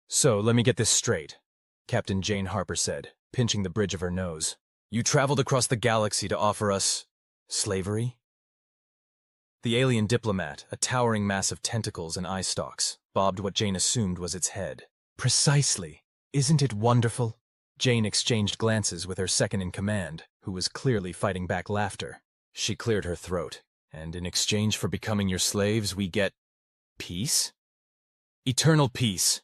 So, let me get this straight, Captain Jane Harper said, pinching the bridge of her nose. You traveled across the galaxy to offer us slavery? The alien diplomat, a towering mass of tentacles and eye stalks, bobbed what Jane assumed was its head. Precisely. Isn't it wonderful? Jane exchanged glances with her second-in-command, who was clearly fighting back laughter. She cleared her throat. And in exchange for becoming your slaves, we get peace? Eternal peace,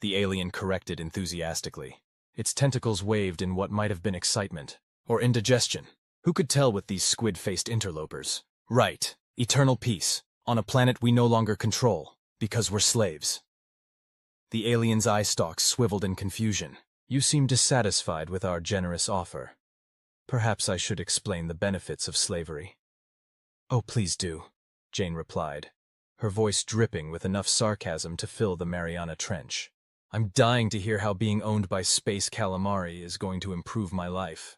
the alien corrected enthusiastically. Its tentacles waved in what might have been excitement, or indigestion. Who could tell with these squid-faced interlopers? Right, eternal peace, on a planet we no longer control, because we're slaves. The alien's eye stalks swiveled in confusion. You seem dissatisfied with our generous offer. Perhaps I should explain the benefits of slavery. Oh, please do, Jane replied, her voice dripping with enough sarcasm to fill the Mariana Trench. I'm dying to hear how being owned by space calamari is going to improve my life.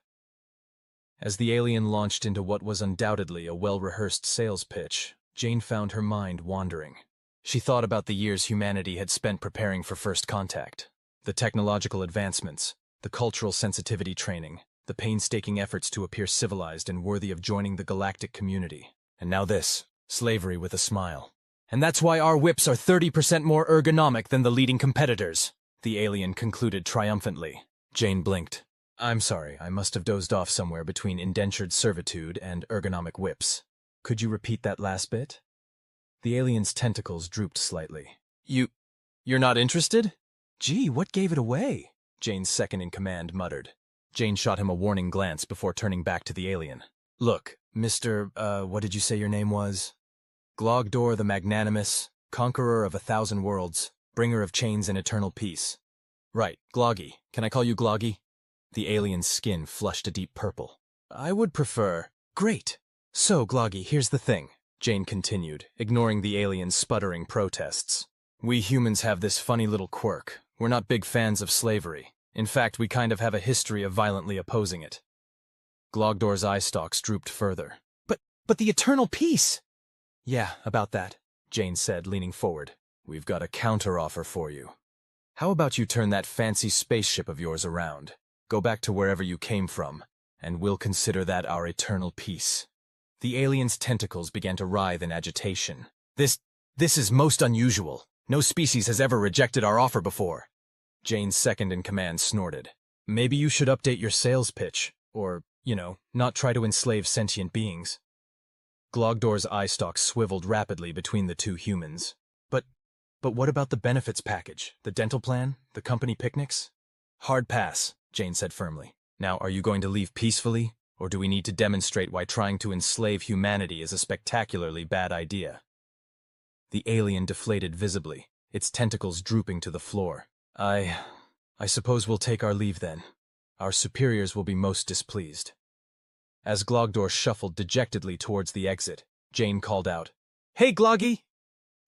As the alien launched into what was undoubtedly a well-rehearsed sales pitch, Jane found her mind wandering. She thought about the years humanity had spent preparing for first contact, the technological advancements, the cultural sensitivity training, the painstaking efforts to appear civilized and worthy of joining the galactic community. And now this, slavery with a smile. And that's why our whips are 30% more ergonomic than the leading competitors, the alien concluded triumphantly. Jane blinked. I'm sorry, I must have dozed off somewhere between indentured servitude and ergonomic whips. Could you repeat that last bit? The alien's tentacles drooped slightly. You're not interested? Gee, what gave it away? Jane's second-in-command muttered. Jane shot him a warning glance before turning back to the alien. Look, Mr., what did you say your name was? Glogdor the Magnanimous, conqueror of 1,000 worlds, bringer of chains and eternal peace. Right, Gloggy. Can I call you Gloggy? The alien's skin flushed a deep purple. I would prefer. Great. So, Gloggy, here's the thing, Jane continued, ignoring the alien's sputtering protests. We humans have this funny little quirk. We're not big fans of slavery. In fact, we kind of have a history of violently opposing it. Glogdor's eye stalks drooped further. But the eternal peace! Yeah, about that, Jane said, leaning forward. We've got a counteroffer for you. How about you turn that fancy spaceship of yours around? Go back to wherever you came from, and we'll consider that our eternal peace. The alien's tentacles began to writhe in agitation. This is most unusual. No species has ever rejected our offer before. Jane's second-in-command snorted. Maybe you should update your sales pitch, or, not try to enslave sentient beings. Glogdor's eye stalks swiveled rapidly between the two humans. But what about the benefits package, the dental plan, the company picnics? Hard pass, Jane said firmly. Now, are you going to leave peacefully, or do we need to demonstrate why trying to enslave humanity is a spectacularly bad idea? The alien deflated visibly, its tentacles drooping to the floor. I suppose we'll take our leave then. Our superiors will be most displeased. As Glogdor shuffled dejectedly towards the exit, Jane called out, Hey, Gloggy!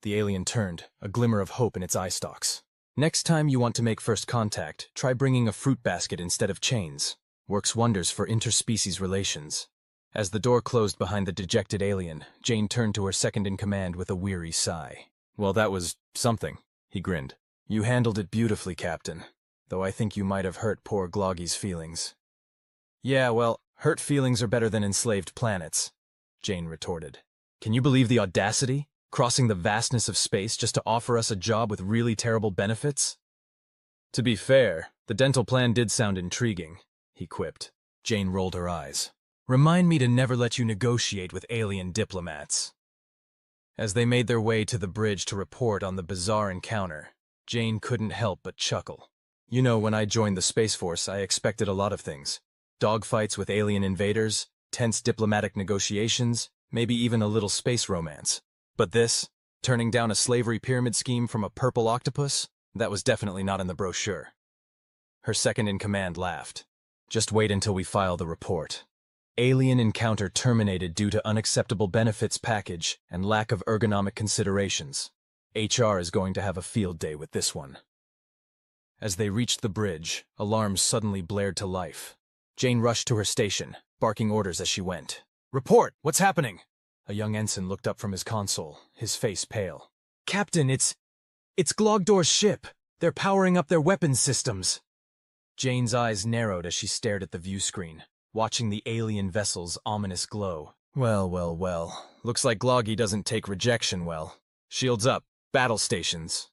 The alien turned, a glimmer of hope in its eye stalks. Next time you want to make first contact, try bringing a fruit basket instead of chains. Works wonders for interspecies relations. As the door closed behind the dejected alien, Jane turned to her second-in-command with a weary sigh. Well, that was something, he grinned. You handled it beautifully, Captain, though I think you might have hurt poor Gloggy's feelings. Yeah, well, hurt feelings are better than enslaved planets, Jane retorted. Can you believe the audacity? Crossing the vastness of space just to offer us a job with really terrible benefits? To be fair, the dental plan did sound intriguing, he quipped. Jane rolled her eyes. Remind me to never let you negotiate with alien diplomats. As they made their way to the bridge to report on the bizarre encounter, Jane couldn't help but chuckle. When I joined the Space Force, I expected a lot of things. Dogfights with alien invaders, tense diplomatic negotiations, maybe even a little space romance. But this, turning down a slavery pyramid scheme from a purple octopus, that was definitely not in the brochure. Her second-in-command laughed. Just wait until we file the report. Alien encounter terminated due to unacceptable benefits package and lack of ergonomic considerations. HR is going to have a field day with this one. As they reached the bridge, alarms suddenly blared to life. Jane rushed to her station, barking orders as she went. Report! What's happening? A young ensign looked up from his console, his face pale. Captain, it's Glogdor's ship. They're powering up their weapons systems. Jane's eyes narrowed as she stared at the view screen, watching the alien vessel's ominous glow. Well. Looks like Gloggy doesn't take rejection well. Shields up. Battle stations.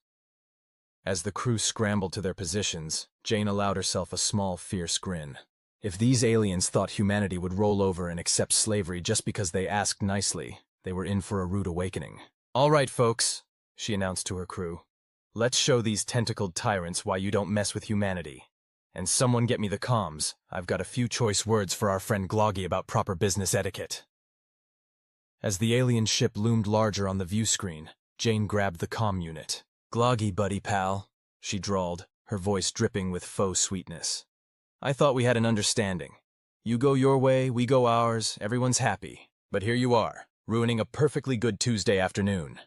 As the crew scrambled to their positions, Jane allowed herself a small, fierce grin. If these aliens thought humanity would roll over and accept slavery just because they asked nicely, they were in for a rude awakening. "All right, folks," she announced to her crew. "Let's show these tentacled tyrants why you don't mess with humanity. And someone get me the comms. I've got a few choice words for our friend Gloggy about proper business etiquette." As the alien ship loomed larger on the view screen, Jane grabbed the comm unit. "Gloggy, buddy pal," she drawled, her voice dripping with faux sweetness. "I thought we had an understanding. You go your way, we go ours, everyone's happy. But here you are, ruining a perfectly good Tuesday afternoon."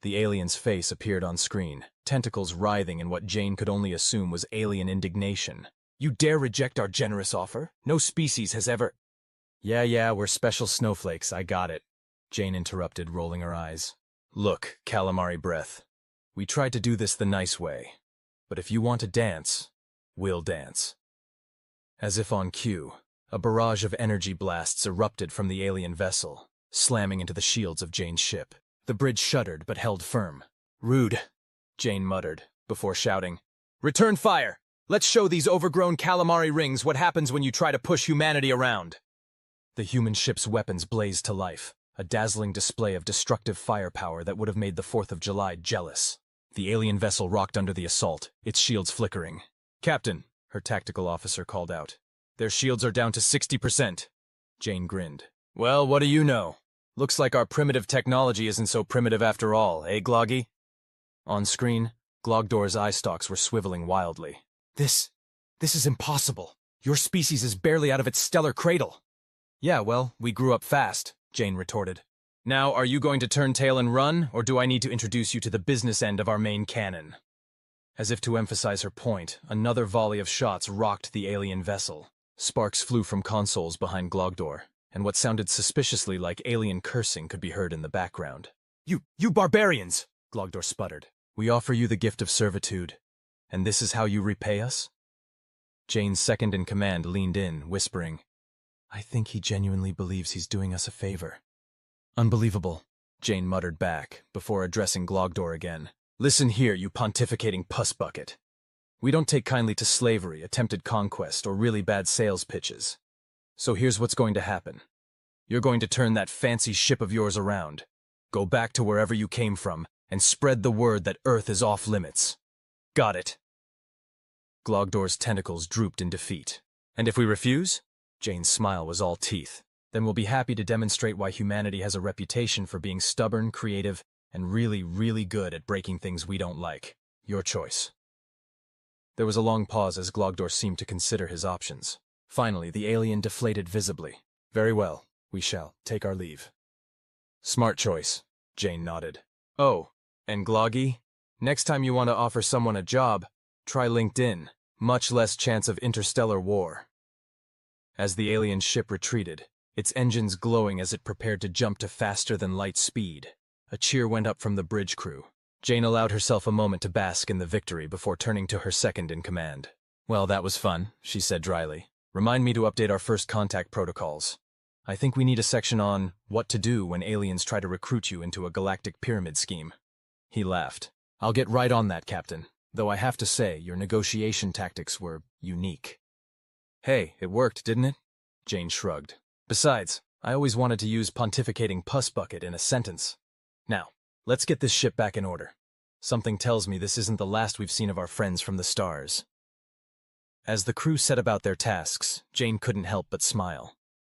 The alien's face appeared on screen, tentacles writhing in what Jane could only assume was alien indignation. "You dare reject our generous offer? No species has ever—" Yeah, we're special snowflakes, I got it," Jane interrupted, rolling her eyes. "Look, calamari breath. We tried to do this the nice way. But if you want to dance, we'll dance." As if on cue, a barrage of energy blasts erupted from the alien vessel, slamming into the shields of Jane's ship. The bridge shuddered but held firm. "Rude," Jane muttered, before shouting, "Return fire! Let's show these overgrown calamari rings what happens when you try to push humanity around." The human ship's weapons blazed to life, a dazzling display of destructive firepower that would have made the 4th of July jealous. The alien vessel rocked under the assault, its shields flickering. "Captain," her tactical officer called out. "Their shields are down to 60%. Jane grinned. "Well, what do you know? Looks like our primitive technology isn't so primitive after all, eh, Gloggy?" On screen, Glogdor's eye stalks were swiveling wildly. This is impossible. Your species is barely out of its stellar cradle." "Yeah, well, we grew up fast," Jane retorted. "Now, are you going to turn tail and run, or do I need to introduce you to the business end of our main cannon?" As if to emphasize her point, another volley of shots rocked the alien vessel. Sparks flew from consoles behind Glogdor, and what sounded suspiciously like alien cursing could be heard in the background. You barbarians!" Glogdor sputtered. "We offer you the gift of servitude, and this is how you repay us?" Jane's second-in-command leaned in, whispering, "I think he genuinely believes he's doing us a favor." "Unbelievable," Jane muttered back, before addressing Glogdor again. "Listen here, you pontificating puss bucket. We don't take kindly to slavery, attempted conquest, or really bad sales pitches. So here's what's going to happen. You're going to turn that fancy ship of yours around, go back to wherever you came from, and spread the word that Earth is off limits. Got it?" Glogdor's tentacles drooped in defeat. "And if we refuse?" Jane's smile was all teeth. "Then we'll be happy to demonstrate why humanity has a reputation for being stubborn, creative, and really, really good at breaking things we don't like. Your choice." There was a long pause as Glogdor seemed to consider his options. Finally, the alien deflated visibly. "Very well, we shall take our leave." "Smart choice," Jane nodded. "Oh, and Gloggy, next time you want to offer someone a job, try LinkedIn. Much less chance of interstellar war." As the alien ship retreated, its engines glowing as it prepared to jump to faster-than-light speed, a cheer went up from the bridge crew. Jane allowed herself a moment to bask in the victory before turning to her second-in-command. "Well, that was fun," she said dryly. "Remind me to update our first contact protocols. I think we need a section on what to do when aliens try to recruit you into a galactic pyramid scheme." He laughed. "I'll get right on that, Captain, though I have to say your negotiation tactics were unique." "Hey, it worked, didn't it?" Jane shrugged. "Besides, I always wanted to use pontificating puss bucket in a sentence. Now, let's get this ship back in order. Something tells me this isn't the last we've seen of our friends from the stars." As the crew set about their tasks, Jane couldn't help but smile.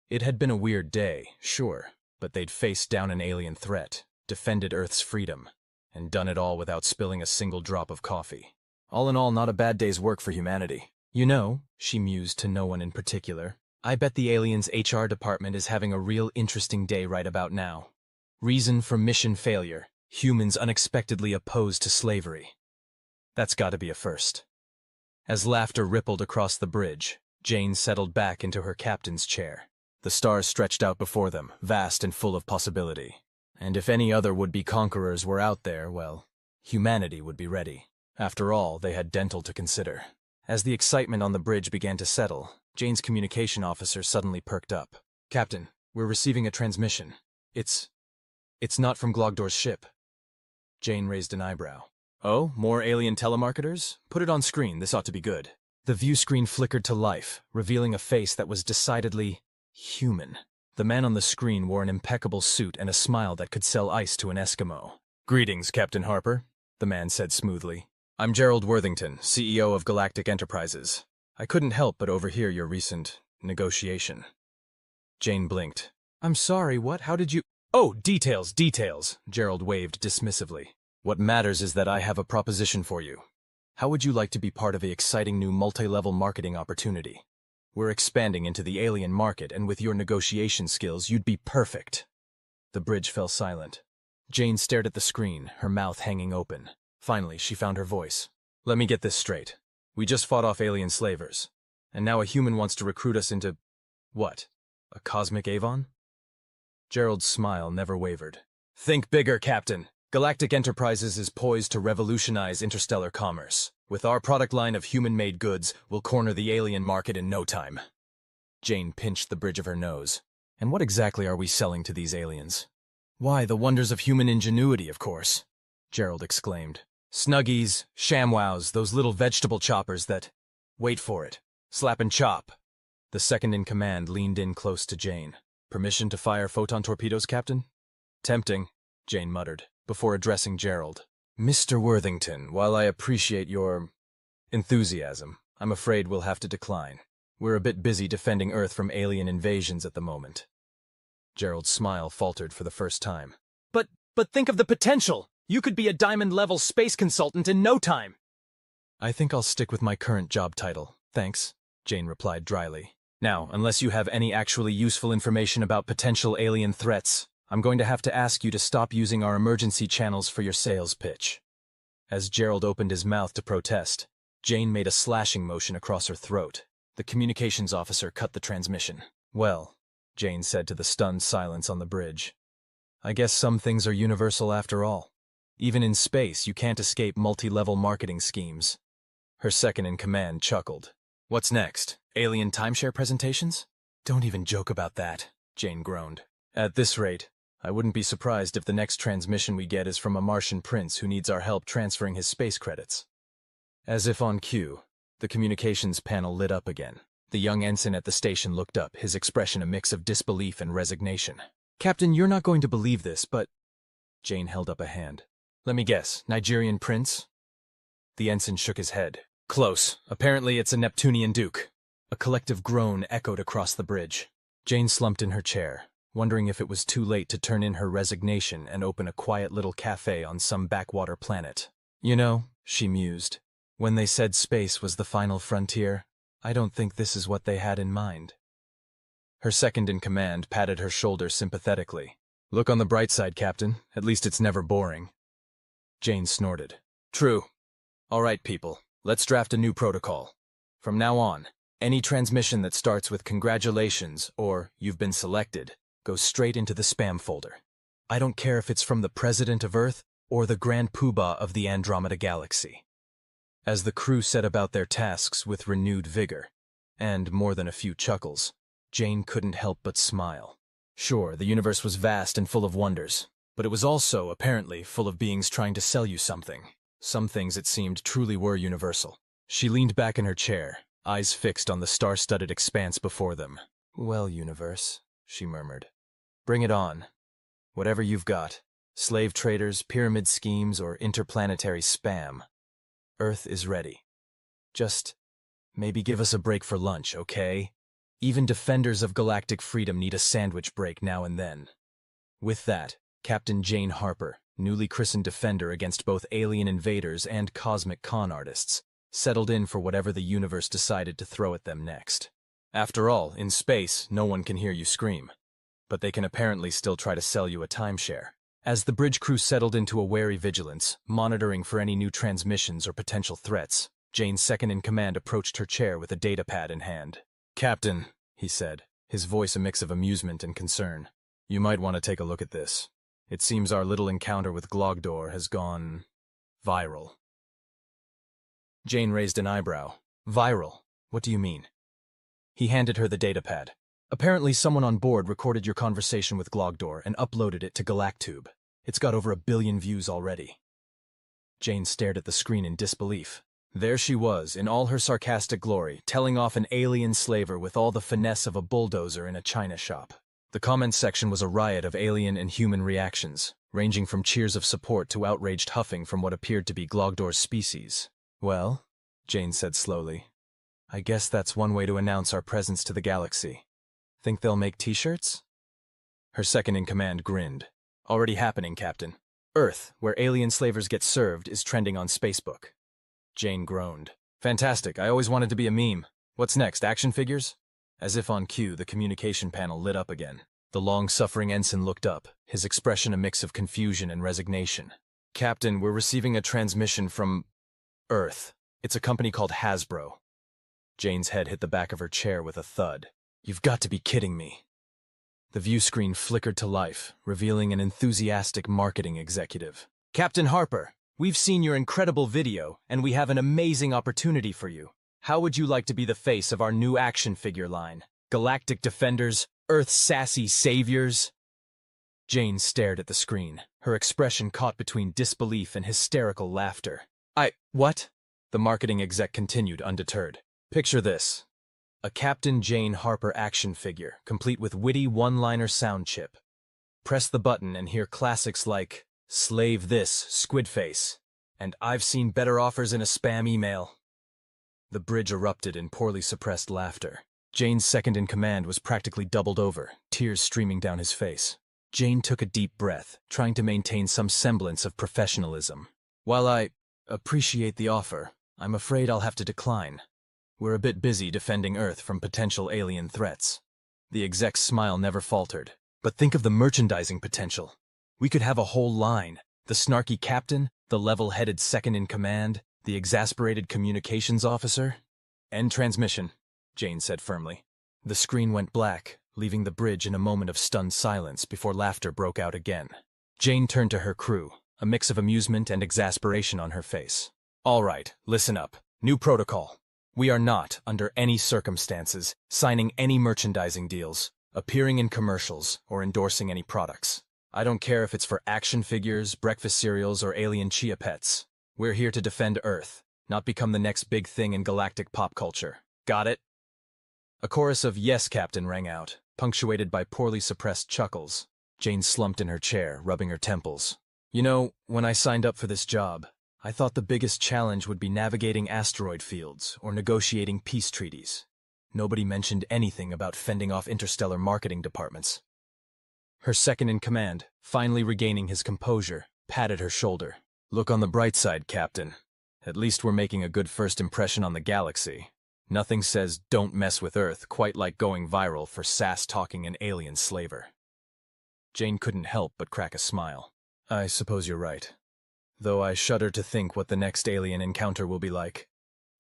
It had been a weird day, sure, but they'd faced down an alien threat, defended Earth's freedom, and done it all without spilling a single drop of coffee. All in all, not a bad day's work for humanity. "You know," she mused to no one in particular, "I bet the aliens' HR department is having a real interesting day right about now. Reason for mission failure: humans unexpectedly opposed to slavery. That's got to be a first." As laughter rippled across the bridge, Jane settled back into her captain's chair. The stars stretched out before them, vast and full of possibility. And if any other would-be conquerors were out there, well, humanity would be ready. After all, they had dental to consider. As the excitement on the bridge began to settle, Jane's communication officer suddenly perked up. "Captain, we're receiving a transmission. It's not from Glogdor's ship." Jane raised an eyebrow. "Oh, more alien telemarketers? Put it on screen, this ought to be good." The view screen flickered to life, revealing a face that was decidedly human. The man on the screen wore an impeccable suit and a smile that could sell ice to an Eskimo. "Greetings, Captain Harper," the man said smoothly. "I'm Gerald Worthington, CEO of Galactic Enterprises. I couldn't help but overhear your recent negotiation." Jane blinked. "I'm sorry, what? How did you—" "Oh, details, details," Gerald waved dismissively. "What matters is that I have a proposition for you. How would you like to be part of the exciting new multi-level marketing opportunity? We're expanding into the alien market, and with your negotiation skills, you'd be perfect." The bridge fell silent. Jane stared at the screen, her mouth hanging open. Finally, she found her voice. "Let me get this straight. We just fought off alien slavers, and now a human wants to recruit us into— what? A cosmic Avon?" Gerald's smile never wavered. "Think bigger, Captain. Galactic Enterprises is poised to revolutionize interstellar commerce. With our product line of human-made goods, we'll corner the alien market in no time." Jane pinched the bridge of her nose. "And what exactly are we selling to these aliens?" "Why, the wonders of human ingenuity, of course," Gerald exclaimed. "Snuggies, ShamWows, those little vegetable choppers that— wait for it. Slap and chop." The second-in-command leaned in close to Jane. "Permission to fire photon torpedoes, Captain?" "Tempting," Jane muttered, before addressing Gerald. "Mr. Worthington, while I appreciate your enthusiasm, I'm afraid we'll have to decline. We're a bit busy defending Earth from alien invasions at the moment." Gerald's smile faltered for the first time. But think of the potential! You could be a diamond-level space consultant in no time!" "I think I'll stick with my current job title, thanks," Jane replied dryly. "Now, unless you have any actually useful information about potential alien threats, I'm going to have to ask you to stop using our emergency channels for your sales pitch." As Gerald opened his mouth to protest, Jane made a slashing motion across her throat. The communications officer cut the transmission. "Well," Jane said to the stunned silence on the bridge, "I guess some things are universal after all. Even in space, you can't escape multi-level marketing schemes." Her second-in-command chuckled. "What's next? Alien timeshare presentations?" "Don't even joke about that," Jane groaned. "At this rate, I wouldn't be surprised if the next transmission we get is from a Martian prince who needs our help transferring his space credits." As if on cue, the communications panel lit up again. The young ensign at the station looked up, his expression a mix of disbelief and resignation. "Captain, you're not going to believe this, but—" Jane held up a hand. "Let me guess, Nigerian prince?" The ensign shook his head. "Close. Apparently it's a Neptunian duke." A collective groan echoed across the bridge. Jane slumped in her chair, wondering if it was too late to turn in her resignation and open a quiet little cafe on some backwater planet. "You know," she mused, "when they said space was the final frontier, I don't think this is what they had in mind." Her second-in-command patted her shoulder sympathetically. "Look on the bright side, Captain. At least it's never boring." Jane snorted. "True. All right, people. Let's draft a new protocol. From now on, any transmission that starts with congratulations or you've been selected goes straight into the spam folder. I don't care if it's from the President of Earth or the Grand Poobah of the Andromeda Galaxy." As the crew set about their tasks with renewed vigor, and more than a few chuckles, Jane couldn't help but smile. Sure, the universe was vast and full of wonders, but it was also, apparently, full of beings trying to sell you something. Some things, it seemed, truly were universal. She leaned back in her chair, eyes fixed on the star-studded expanse before them. "Well, universe," she murmured, "bring it on. Whatever you've got, slave traders, pyramid schemes, or interplanetary spam. Earth is ready. Just maybe give us a break for lunch, okay? Even defenders of galactic freedom need a sandwich break now and then." With that, Captain Jane Harper, newly christened defender against both alien invaders and cosmic con artists, settled in for whatever the universe decided to throw at them next. After all, in space, no one can hear you scream. But they can apparently still try to sell you a timeshare. As the bridge crew settled into a wary vigilance, monitoring for any new transmissions or potential threats, Jane's second-in-command approached her chair with a datapad in hand. "Captain," he said, his voice a mix of amusement and concern, "you might want to take a look at this. It seems our little encounter with Glogdor has gone viral." Jane raised an eyebrow. Viral? What do you mean? He handed her the datapad. Apparently someone on board recorded your conversation with Glogdor and uploaded it to Galactube. It's got over 1 billion views already. Jane stared at the screen in disbelief. There she was, in all her sarcastic glory, telling off an alien slaver with all the finesse of a bulldozer in a china shop. The comments section was a riot of alien and human reactions, ranging from cheers of support to outraged huffing from what appeared to be Glogdor's species. Well, Jane said slowly, I guess that's one way to announce our presence to the galaxy. Think they'll make t-shirts? Her second-in-command grinned. Already happening, Captain. Earth, where alien slavers get served, is trending on Spacebook. Jane groaned. Fantastic, I always wanted to be a meme. What's next, action figures? As if on cue, the communication panel lit up again. The long-suffering ensign looked up, his expression a mix of confusion and resignation. Captain, we're receiving a transmission from Earth. It's a company called Hasbro. Jane's head hit the back of her chair with a thud. You've got to be kidding me. The view screen flickered to life, revealing an enthusiastic marketing executive. Captain Harper, we've seen your incredible video, and we have an amazing opportunity for you. How would you like to be the face of our new action figure line? Galactic Defenders, Earth's sassy saviors? Jane stared at the screen, her expression caught between disbelief and hysterical laughter. What? The marketing exec continued undeterred. Picture this. A Captain Jane Harper action figure, complete with witty one-liner sound chip. Press the button and hear classics like, Slave this, Squidface, and I've seen better offers in a spam email. The bridge erupted in poorly suppressed laughter. Jane's second-in-command was practically doubled over, tears streaming down his face. Jane took a deep breath, trying to maintain some semblance of professionalism. While I appreciate the offer, I'm afraid I'll have to decline. We're a bit busy defending Earth from potential alien threats. The exec's smile never faltered. But think of the merchandising potential. We could have a whole line. The snarky captain, the level-headed second-in-command, the exasperated communications officer. End transmission, Jane said firmly. The screen went black, leaving the bridge in a moment of stunned silence before laughter broke out again. Jane turned to her crew, a mix of amusement and exasperation on her face. All right, listen up. New protocol. We are not, under any circumstances, signing any merchandising deals, appearing in commercials, or endorsing any products. I don't care if it's for action figures, breakfast cereals, or alien chia pets. We're here to defend Earth, not become the next big thing in galactic pop culture. Got it? A chorus of "Yes, Captain" rang out, punctuated by poorly suppressed chuckles. Jane slumped in her chair, rubbing her temples. You know, when I signed up for this job, I thought the biggest challenge would be navigating asteroid fields or negotiating peace treaties. Nobody mentioned anything about fending off interstellar marketing departments. Her second-in-command, finally regaining his composure, patted her shoulder. Look on the bright side, Captain. At least we're making a good first impression on the galaxy. Nothing says don't mess with Earth quite like going viral for sass-talking an alien slaver. Jane couldn't help but crack a smile. I suppose you're right. Though I shudder to think what the next alien encounter will be like.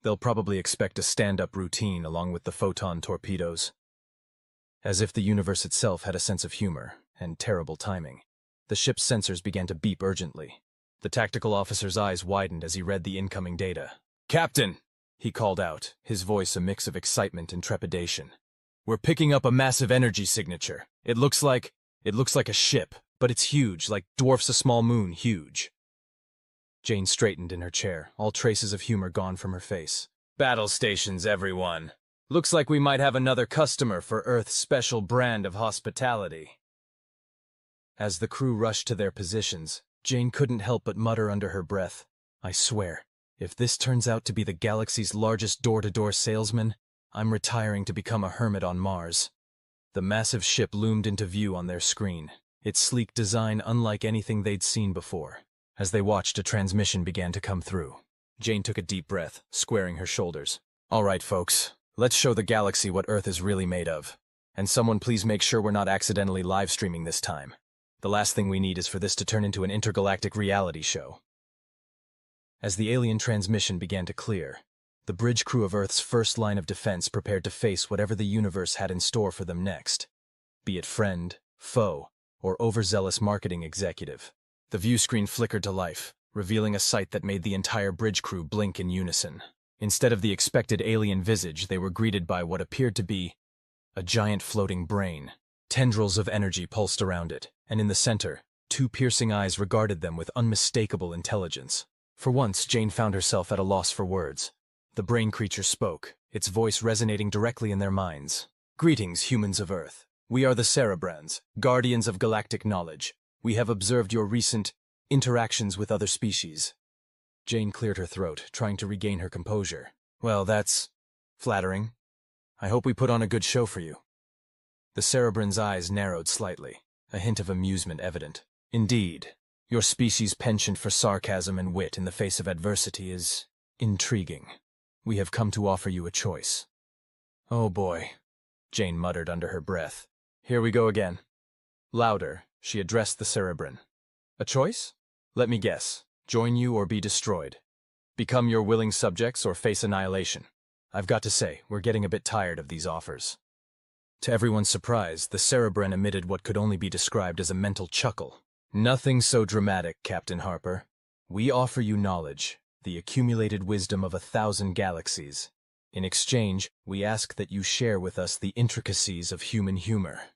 They'll probably expect a stand-up routine along with the photon torpedoes. As if the universe itself had a sense of humor and terrible timing, the ship's sensors began to beep urgently. The tactical officer's eyes widened as he read the incoming data. Captain, he called out, his voice a mix of excitement and trepidation. We're picking up a massive energy signature. It looks like a ship, but it's huge, like dwarfs a small moon huge. Jane straightened in her chair, all traces of humor gone from her face. Battle stations, everyone. Looks like we might have another customer for Earth's special brand of hospitality. As the crew rushed to their positions, Jane couldn't help but mutter under her breath, I swear, if this turns out to be the galaxy's largest door-to-door salesman, I'm retiring to become a hermit on Mars. The massive ship loomed into view on their screen, its sleek design unlike anything they'd seen before. As they watched, a transmission began to come through. Jane took a deep breath, squaring her shoulders. All right, folks, let's show the galaxy what Earth is really made of. And someone please make sure we're not accidentally live streaming this time. The last thing we need is for this to turn into an intergalactic reality show. As the alien transmission began to clear, the bridge crew of Earth's first line of defense prepared to face whatever the universe had in store for them next. Be it friend, foe, or overzealous marketing executive. The view screen flickered to life, revealing a sight that made the entire bridge crew blink in unison. Instead of the expected alien visage, they were greeted by what appeared to be a giant floating brain. Tendrils of energy pulsed around it, and in the center, two piercing eyes regarded them with unmistakable intelligence. For once, Jane found herself at a loss for words. The brain creature spoke, its voice resonating directly in their minds. "Greetings, humans of Earth. We are the Cerebrans, guardians of galactic knowledge. We have observed your recent interactions with other species." Jane cleared her throat, trying to regain her composure. "Well, that's flattering. I hope we put on a good show for you." The Cerebran's eyes narrowed slightly, a hint of amusement evident. "Indeed, your species' penchant for sarcasm and wit in the face of adversity is intriguing. We have come to offer you a choice." "Oh boy," Jane muttered under her breath. "Here we go again." Louder, she addressed the Cerebran. "A choice? Let me guess. Join you or be destroyed. Become your willing subjects or face annihilation. I've got to say, we're getting a bit tired of these offers." To everyone's surprise, the Cerebran emitted what could only be described as a mental chuckle. "Nothing so dramatic, Captain Harper. We offer you knowledge, the accumulated wisdom of 1,000 galaxies. In exchange, we ask that you share with us the intricacies of human humor."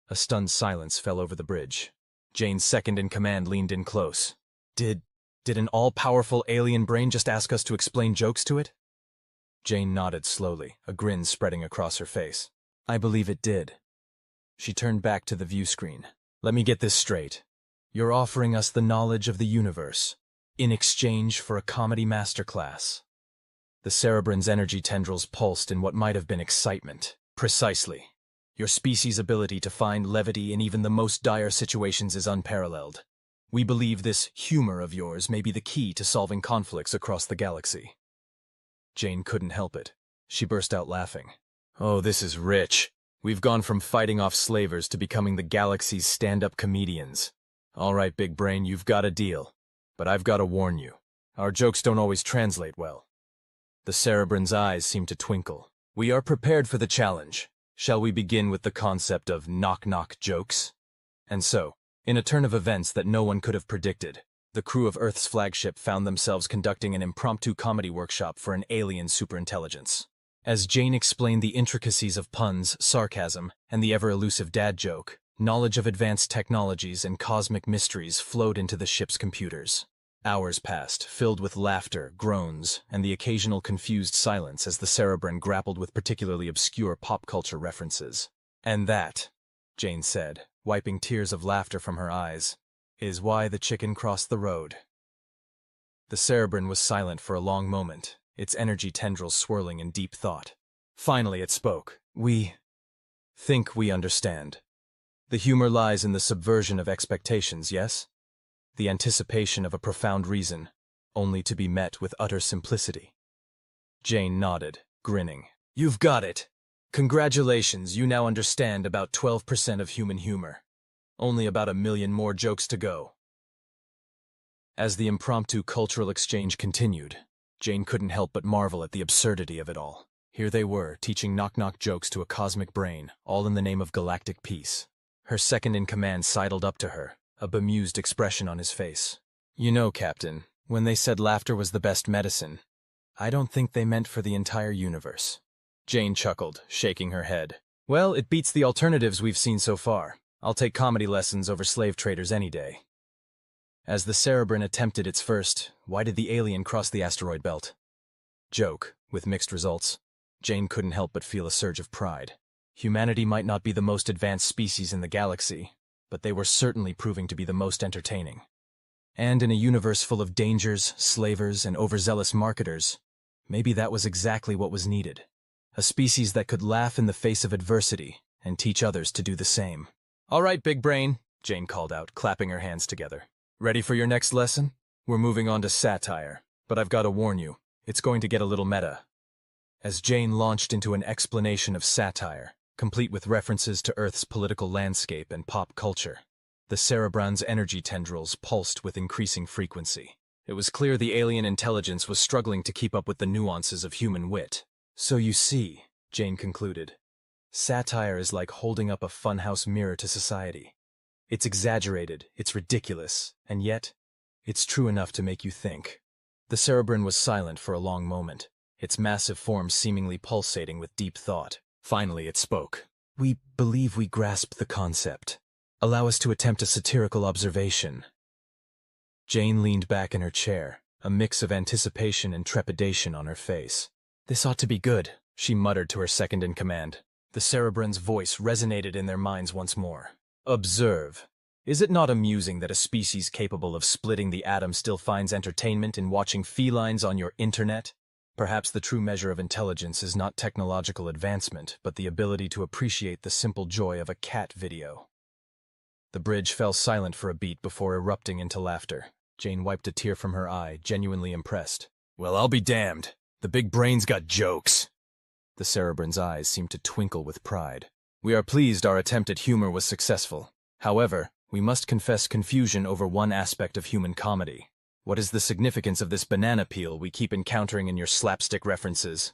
A stunned silence fell over the bridge. Jane's second-in-command leaned in close. Did an all-powerful alien brain just ask us to explain jokes to it?" Jane nodded slowly, a grin spreading across her face. "I believe it did." She turned back to the view screen. "Let me get this straight. You're offering us the knowledge of the universe, in exchange for a comedy masterclass." The Cerebran's energy tendrils pulsed in what might have been excitement. "Precisely. Your species' ability to find levity in even the most dire situations is unparalleled. We believe this humor of yours may be the key to solving conflicts across the galaxy." Jane couldn't help it. She burst out laughing. "Oh, this is rich. We've gone from fighting off slavers to becoming the galaxy's stand-up comedians. All right, big brain, you've got a deal. But I've got to warn you. Our jokes don't always translate well." The Cerebran's eyes seemed to twinkle. "We are prepared for the challenge. Shall we begin with the concept of knock-knock jokes?" And so, in a turn of events that no one could have predicted, the crew of Earth's flagship found themselves conducting an impromptu comedy workshop for an alien superintelligence. As Jane explained the intricacies of puns, sarcasm, and the ever-elusive dad joke, knowledge of advanced technologies and cosmic mysteries flowed into the ship's computers. Hours passed, filled with laughter, groans, and the occasional confused silence as the Cerebran grappled with particularly obscure pop culture references. "And that," Jane said, wiping tears of laughter from her eyes, "is why the chicken crossed the road." The Cerebran was silent for a long moment, its energy tendrils swirling in deep thought. Finally it spoke. "We think we understand. The humor lies in the subversion of expectations, yes? The anticipation of a profound reason, only to be met with utter simplicity." Jane nodded, grinning. "You've got it. Congratulations, you now understand about 12% of human humor. Only about 1,000,000 more jokes to go." As the impromptu cultural exchange continued, Jane couldn't help but marvel at the absurdity of it all. Here they were, teaching knock-knock jokes to a cosmic brain, all in the name of galactic peace. Her second-in-command sidled up to her, a bemused expression on his face. "You know, Captain, when they said laughter was the best medicine, I don't think they meant for the entire universe." Jane chuckled, shaking her head. "Well, it beats the alternatives we've seen so far. I'll take comedy lessons over slave traders any day." As the Cerebran attempted its first, "Why did the alien cross the asteroid belt?" joke, with mixed results, Jane couldn't help but feel a surge of pride. Humanity might not be the most advanced species in the galaxy, but they were certainly proving to be the most entertaining. And in a universe full of dangers, slavers, and overzealous marketers, maybe that was exactly what was needed. A species that could laugh in the face of adversity and teach others to do the same. "All right, big brain," Jane called out, clapping her hands together. "Ready for your next lesson? We're moving on to satire, but I've got to warn you, it's going to get a little meta." As Jane launched into an explanation of satire, complete with references to Earth's political landscape and pop culture, the Cerebran's energy tendrils pulsed with increasing frequency. It was clear the alien intelligence was struggling to keep up with the nuances of human wit. "So you see," Jane concluded, "satire is like holding up a funhouse mirror to society. It's exaggerated, it's ridiculous, and yet, it's true enough to make you think." The Cerebran was silent for a long moment, its massive form seemingly pulsating with deep thought. Finally it spoke. "We believe we grasp the concept. Allow us to attempt a satirical observation." Jane leaned back in her chair, a mix of anticipation and trepidation on her face. "This ought to be good," she muttered to her second-in-command. The Cerebrans' voice resonated in their minds once more. "Observe. Is it not amusing that a species capable of splitting the atom still finds entertainment in watching felines on your internet? Perhaps the true measure of intelligence is not technological advancement, but the ability to appreciate the simple joy of a cat video." The bridge fell silent for a beat before erupting into laughter. Jane wiped a tear from her eye, genuinely impressed. "Well, I'll be damned. The big brain's got jokes." The Cerebrans' eyes seemed to twinkle with pride. "We are pleased our attempt at humor was successful. However, we must confess confusion over one aspect of human comedy. What is the significance of this banana peel we keep encountering in your slapstick references?"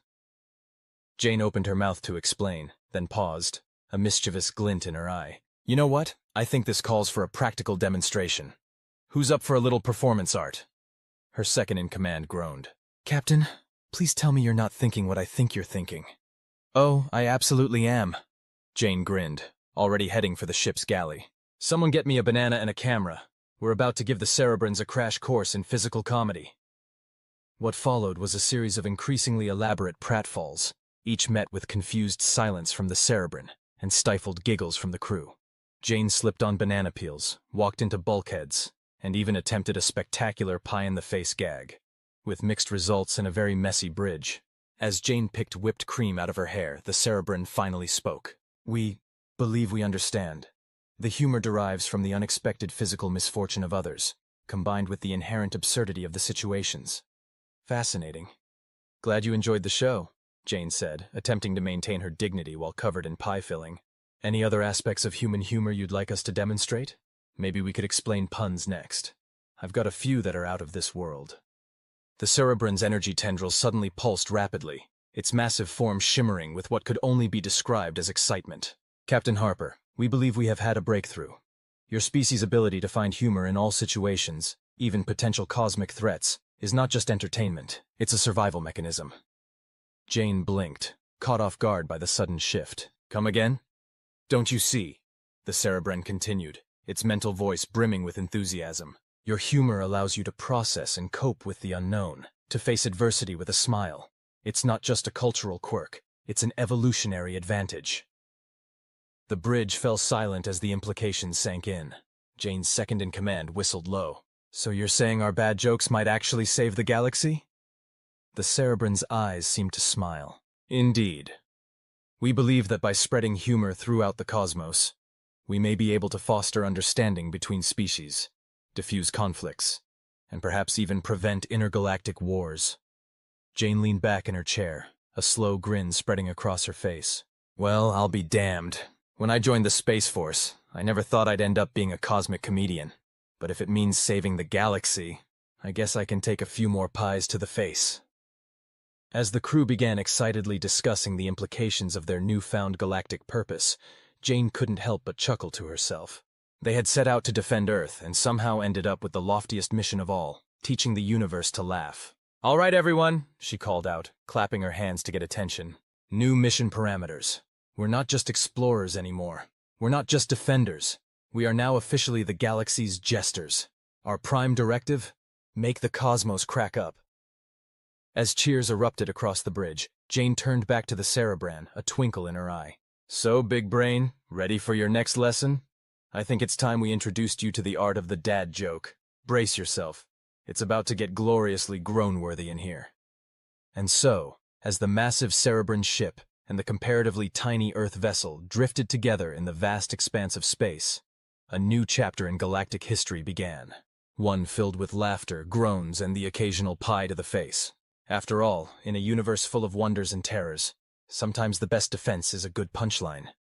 Jane opened her mouth to explain, then paused, a mischievous glint in her eye. "You know what? I think this calls for a practical demonstration. Who's up for a little performance art?" Her second-in-command groaned. "Captain, please tell me you're not thinking what I think you're thinking." "Oh, I absolutely am." Jane grinned, already heading for the ship's galley. "Someone get me a banana and a camera. We're about to give the Cerebrans a crash course in physical comedy." What followed was a series of increasingly elaborate pratfalls, each met with confused silence from the Cerebran and stifled giggles from the crew. Jane slipped on banana peels, walked into bulkheads, and even attempted a spectacular pie-in-the-face gag, with mixed results and a very messy bridge. As Jane picked whipped cream out of her hair, the Cerebran finally spoke. "We believe we understand. The humor derives from the unexpected physical misfortune of others, combined with the inherent absurdity of the situations." "Fascinating. Glad you enjoyed the show," Jane said, attempting to maintain her dignity while covered in pie filling. "Any other aspects of human humor you'd like us to demonstrate? Maybe we could explain puns next. I've got a few that are out of this world." The Cerebran's energy tendrils suddenly pulsed rapidly, its massive form shimmering with what could only be described as excitement. "Captain Harper, we believe we have had a breakthrough. Your species' ability to find humor in all situations, even potential cosmic threats, is not just entertainment, it's a survival mechanism." Jane blinked, caught off guard by the sudden shift. "Come again?" "Don't you see?" the Cerebran continued, its mental voice brimming with enthusiasm. "Your humor allows you to process and cope with the unknown, to face adversity with a smile. It's not just a cultural quirk, it's an evolutionary advantage." The bridge fell silent as the implications sank in. Jane's second-in-command whistled low. "So you're saying our bad jokes might actually save the galaxy?" The Cerebran's eyes seemed to smile. "Indeed. We believe that by spreading humor throughout the cosmos, we may be able to foster understanding between species, diffuse conflicts, and perhaps even prevent intergalactic wars." Jane leaned back in her chair, a slow grin spreading across her face. "Well, I'll be damned. When I joined the Space Force, I never thought I'd end up being a cosmic comedian. But if it means saving the galaxy, I guess I can take a few more pies to the face." As the crew began excitedly discussing the implications of their newfound galactic purpose, Jane couldn't help but chuckle to herself. They had set out to defend Earth and somehow ended up with the loftiest mission of all, teaching the universe to laugh. "All right, everyone," she called out, clapping her hands to get attention. "New mission parameters. We're not just explorers anymore. We're not just defenders. We are now officially the galaxy's jesters. Our prime directive? Make the cosmos crack up." As cheers erupted across the bridge, Jane turned back to the Cerebran, a twinkle in her eye. "So, big brain, ready for your next lesson? I think it's time we introduced you to the art of the dad joke. Brace yourself. It's about to get gloriously groan-worthy in here." And so, as the massive Cerebran ship and the comparatively tiny Earth vessel drifted together in the vast expanse of space, a new chapter in galactic history began. One filled with laughter, groans, and the occasional pie to the face. After all, in a universe full of wonders and terrors, sometimes the best defense is a good punchline.